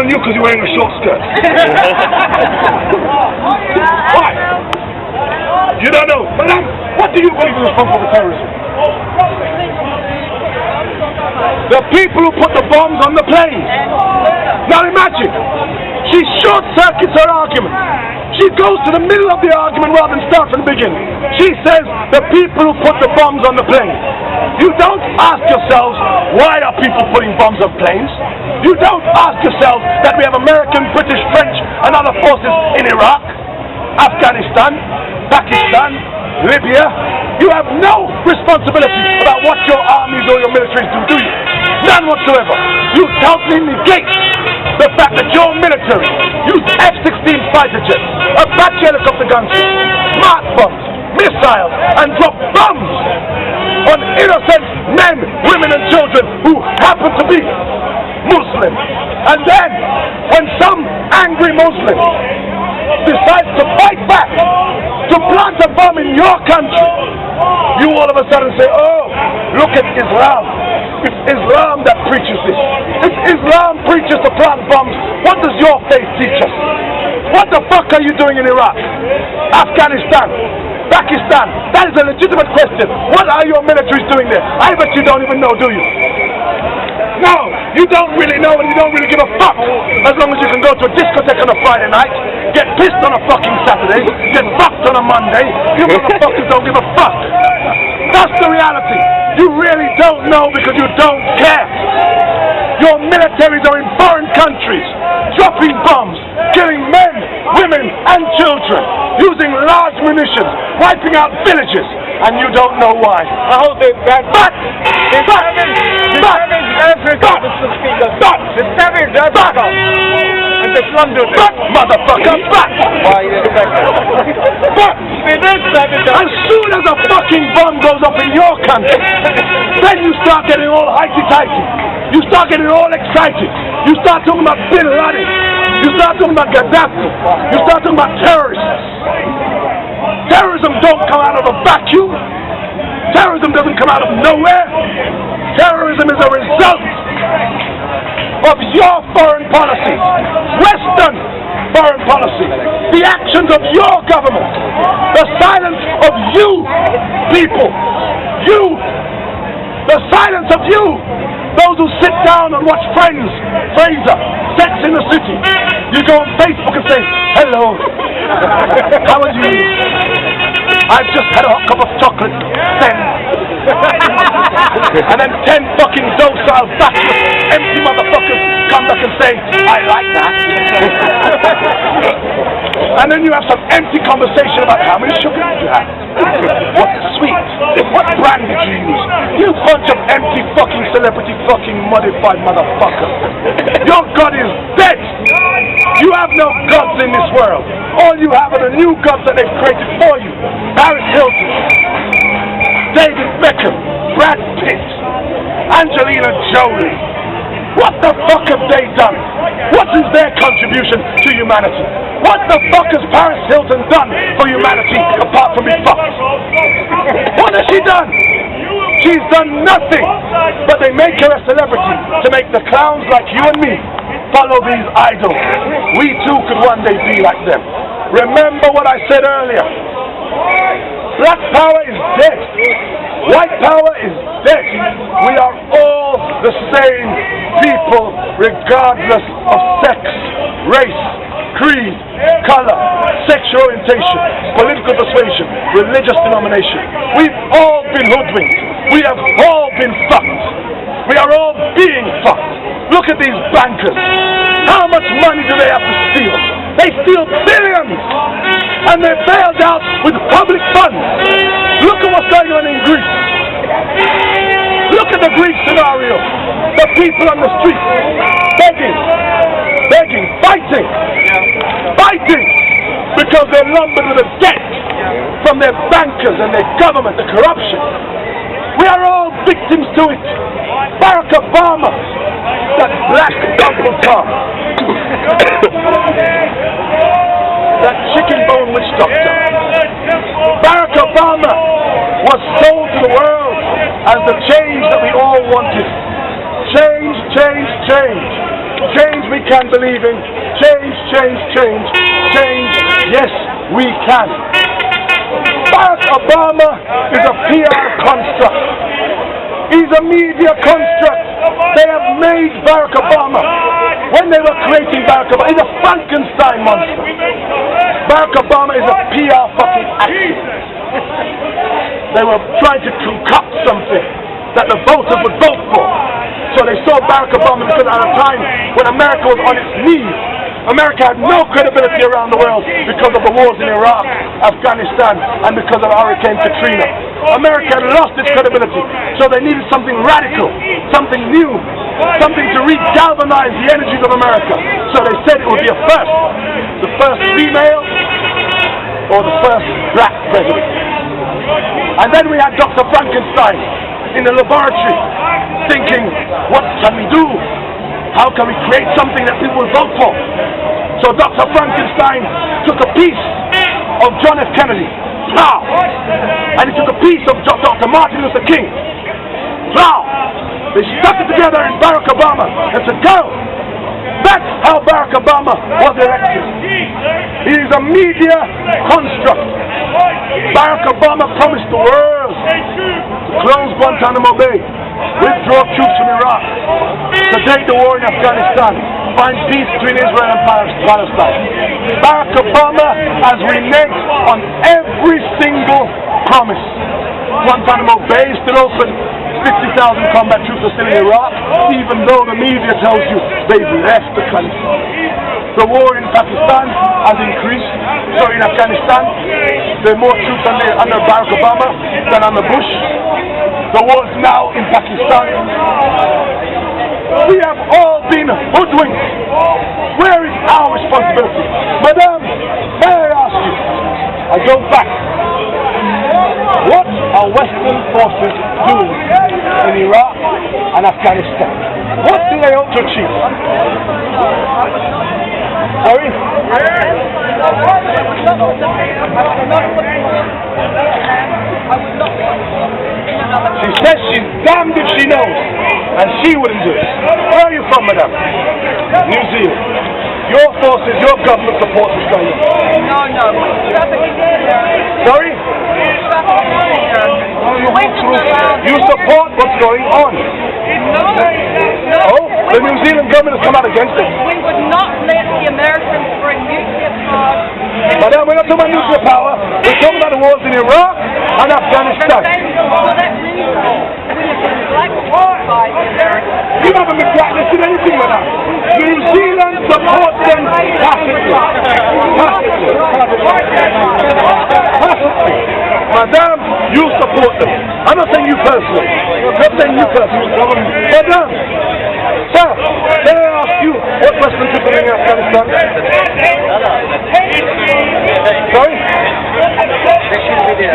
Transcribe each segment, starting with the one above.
on you because you're wearing a short skirt. Why? You don't know. But what do you believe is responsible for terrorism? The people who put the bombs on the planes. Now imagine, she short circuits her argument. She goes to the middle of the argument rather than start from the beginning. She says the people who put the bombs on the plane. You don't ask yourselves, why are people putting bombs on planes? You don't ask yourselves that we have American, British, French and other forces in Iraq, Afghanistan, Pakistan, Libya. You have no responsibility about what your armies or your militaries do you? None whatsoever. You totally negate the fact that your military used F-16 fighter jets, Apache helicopter guns, smart bombs, missiles, and dropped bombs on innocent men, women, and children who happen to be Muslim. And then, when some angry Muslim decides to fight back, to plant a bomb in your country, you all of a sudden say, oh, look at Islam. It's Islam that preaches this. If Islam preaches to plant bombs, what does your faith teach us? What the fuck are you doing in Iraq, Afghanistan, Pakistan? That is a legitimate question. What are your militaries doing there? I bet you don't even know, do you? No, you don't really know and you don't really give a fuck. As long as you can go to a discotheque on a Friday night, get pissed on a fucking Saturday, get fucked on a Monday, you motherfuckers don't give a fuck. That's the reality. You really don't know because you don't care. Your militaries are in foreign countries, dropping bombs, killing men, women and children, using large munitions, wiping out villages, and you don't know why. I hope they back. But Africa, Mr. Speaker. The savage Africa. And the plunder. Motherfucker, Why you expect that? As soon as a fucking bomb goes off in your country, then you start getting all highty-tighty. You start getting all excited. You start talking about Bin Laden. You start talking about Gaddafi. You start talking about terrorists. Terrorism don't come out of a vacuum. Terrorism doesn't come out of nowhere. Terrorism is a result of your foreign policy, Western foreign policy, the actions of your government, the silence of you people, the silence of you, those who sit down and watch Friends, Fraser, Sex in the City. You go on Facebook and say, hello, how are you? I've just had a hot cup of chocolate, and then 10 fucking docile, backward, empty motherfuckers come back and say, I like that. And then you have some empty conversation about how many sugars did you have? What's sweet? What brand did you use? You bunch of empty fucking celebrity fucking modified motherfuckers. Your God is dead. You have no gods in this world. All you have are the new gods that they've created for you. Paris Hilton, David Beckham, Brad Pitt, Angelina Jolie. What the fuck have they done? What is their contribution to humanity? What the fuck has Paris Hilton done for humanity apart from be fucked? What has she done? She's done nothing, but they make her a celebrity to make the clowns like you and me follow these idols. We too could one day be like them. Remember what I said earlier. Black power is dead. White power is dead. We are all the same people regardless of sex, race, creed, color, sexual orientation, political persuasion, religious denomination. We've all been hoodwinked. We have all been fucked. We are all being fucked. Look at these bankers. How much money do they have to steal? They steal billions, and they're bailed out with public funds. Look at what's going on in Greece. Look at the Greek scenario. The people on the street begging, fighting, because they're lumbered with a debt from their bankers and their government, the corruption. We are all victims to it. Barack Obama, that black double tongue, that chicken bone witch doctor. Barack Obama was sold to the world as the change that we all wanted. Change, change, change. Change we can believe in. Change, change, change. Change, yes, we can. Barack Obama is a PR construct. He's a media construct. They have made Barack Obama. When they were creating Barack Obama, he's a Frankenstein monster. Barack Obama is a PR fucking accident. They were trying to concoct something that the voters would vote for. So they saw Barack Obama because at a time when America was on its knees, America had no credibility around the world because of the wars in Iraq, Afghanistan, and because of Hurricane Katrina. America had lost its credibility, so they needed something radical, something new, something to re-galvanize the energies of America. So they said it would be a first, the first female or the first black president. And then we had Dr. Frankenstein in the laboratory thinking, what can we do? How can we create something that people will vote for? So Dr. Frankenstein took a piece of John F. Kennedy, plow, and he took a piece of Dr. Martin Luther King, plow. They stuck it together in Barack Obama and said, go. That's how Barack Obama was elected. He is a media construct. Barack Obama promised the world to close Guantanamo Bay, withdraw troops from Iraq, sedate the war in Afghanistan, find peace between Israel and Palestine. Barack Obama has reneged on every single promise. Guantanamo Bay is still open. 50,000 combat troops are still in Iraq, even though the media tells you they've left the country. The war in Pakistan has increased. So in Afghanistan, there are more troops under Barack Obama than under Bush. The war is now in Pakistan. We have all been hoodwinked. Where is our responsibility? Madam, may I ask you, I go back. What are Western forces doing in Iraq and Afghanistan? What do they hope to achieve? Sorry? She says she's damned if she knows, and she wouldn't do it. Where are you from, madam? New Zealand. Your forces, your government supports this going on. No. Sorry? You support what's going on. No. Oh, the New Zealand government has come out against it. We would not let the Americans bring nuclear power. Madam, we're not talking about nuclear power. We're talking about the wars in Iraq and Afghanistan. For that reason, we have been blacklisted by the Americans. You haven't been blacklisted anything, madam. New Zealand supports them tacitly. Madam, you support them. I'm not saying you personally. I'm not saying you personally. Madam, sir, may I ask you what Western troops are in Afghanistan? Sorry?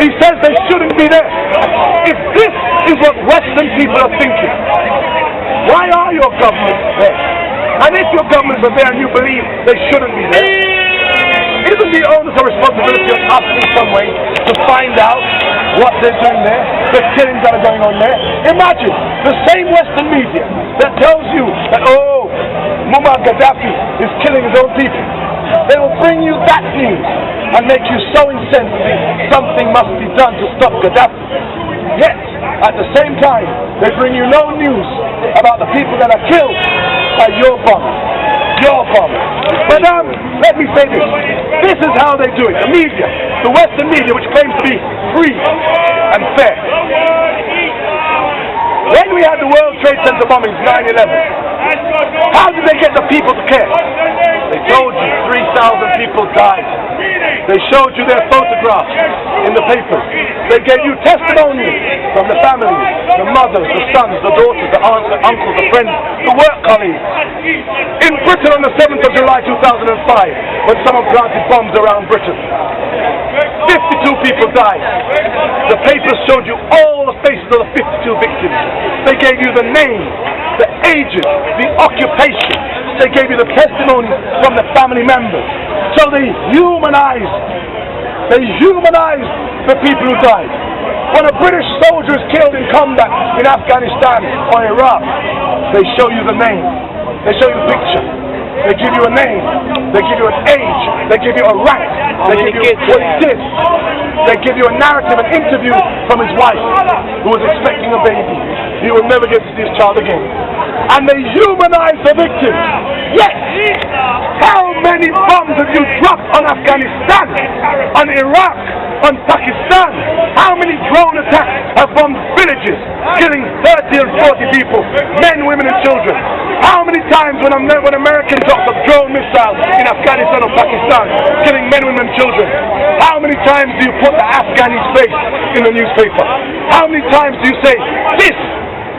He says they shouldn't be there. If this is what Western people are thinking, why are your governments there? And if your governments are there and you believe they shouldn't be there, isn't the onus or responsibility of us in some way to find out what they're doing there, the killings that are going on there? Imagine the same Western media that tells you that, oh, Muammar Gaddafi is killing his own people. They will bring you that news and make you so incensed something must be done to stop Gaddafi. Yet, at the same time, they bring you no news about the people that are killed by your bombs. Your bombs. Madam, let me say this. This is how they do it. The media, the Western media, which claims to be free and fair. When we had the World Trade Center bombings, 9/11, how did they get the people to care? They told you 3,000 people died. They showed you their photographs in the papers. They gave you testimonies from the families, the mothers, the sons, the daughters, the aunts, the uncles, the friends, the work colleagues. In Britain on the 7th of July 2005, when someone planted bombs around Britain, 52 people died. The papers showed you all the faces of the 52 victims. They gave you the names, the ages, the occupation. They gave you the testimonies from the family members. So they humanized the people who died. When a British soldier is killed in combat in Afghanistan or Iraq, they show you the name. They show you the picture. They give you a name. They give you an age. They give you a rank. They give you what he did. They give you a narrative, an interview from his wife who was expecting a baby. He will never get to see his child again. And they humanize the victim. Yes! How many bombs have you dropped on Afghanistan, on Iraq, on Pakistan? How many drone attacks have bombed villages, killing 30 and 40 people, men, women and children? How many times when American drops a drone missile in Afghanistan or Pakistan, killing men, women and children? How many times do you put the Afghani's face in the newspaper? How many times do you say, this